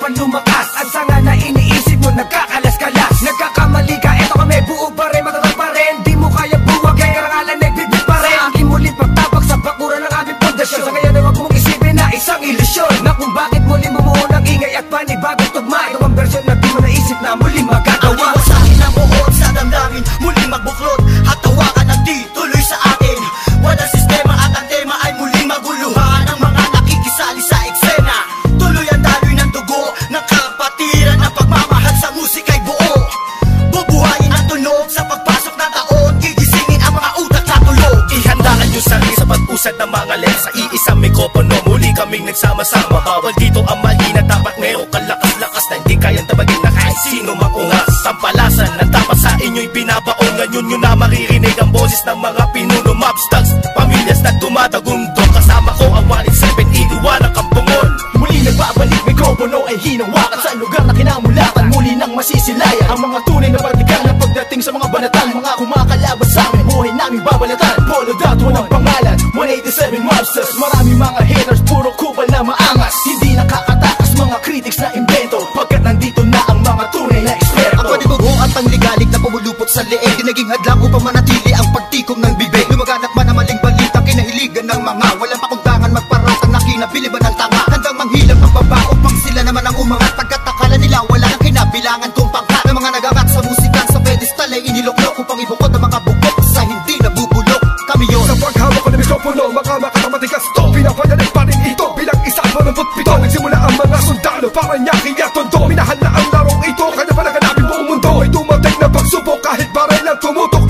pa lumakas. Ang sanga na iniisip mo nagkakalas-kalas. Nagkakamali ka, eto kami buo pa rin, matatag pa rin. Di mo kaya buwagay, karangalan nagbibig pa rin. Sa aking muling pagtabak sa bakuran ng aming pundasyon. Sa ngayon ay wag mong isipin na isang ilusyon, na kung bakit muling bumuo ng ingay at panibagong tugma. Ito ang bersyon na di mo naisip na muling magagawa. Ang sa akin ang buhod sa damdamin, muling magbuklod at tawakan ng di tuloy sa atin. Walang sistema at ang tema ay muling maguluhan. Ang mga nakikisali sa eksena, tuloy ang daloy ng dugo ng kapatiran. Ang pagmamahal sa musika'y buo, bubuhayin ang tunog sa pagpasok ng taon. Gigisingin ang mga utak na tulog. Ihandaan yung sarili sa pag-usad ng mga lensa. Iisang mikropono, muli kaming nagsama-sama. Bawal dito ang mali na dapat meron kalakas-lakas na hindi kayang tabagin na kahit sino makungas. Tampalasan ng dapat sa inyo'y binabaon. Ngayon nyo na maririnig ang boses ng mga pinuno, mobsters, pamilyas na tumatagundong. Kasama ko ang 187, iiwanan kang bungol. Muli nagbabalik, mikropono ay hinawakan sa lugar na kinamulatan. Muli nang masisilayan ang mga tunay na partikal na pagdating sa mga banatan. Mga kumakalaban sa amin, buhay namin babalatan. Polo dot, walang pangalan, 187 mobsters. Marami mga haters, puro kupal na maangas. Hindi nakakatakas mga critics na invento, pagkat nandito na ang mga tunay na eksperto. Ang panibugo at pangligalig na pumulupot sa leeg, di naging hadlang upang manatili ang pagtikom ng bibig. Lumaganap man ang maling balita, kinahiligan ng mga walang pakundangan magparatang na kinabiliban ng tanga. Handang manghilang ang baba upang sila naman ang umangat. Pagkat akala nila wala nang kinabilangan kung pangkat. Ang mga nagangat sa musikan sa pedestal ay iniloklok upang ibukod ang mga bukok sa hindi nabubulok. Kami yun. Sa paghawak ko ng mikropono, mga makatamatigas to, pinapadalig pa rin ito bilang isang 87. Nagsimula ang mga sundalo para nyaki at tondo. Minahal na ang larong ito, kanya pa naganapin buong mundo. May dumating na pagsubok kahit baril ang tumutok.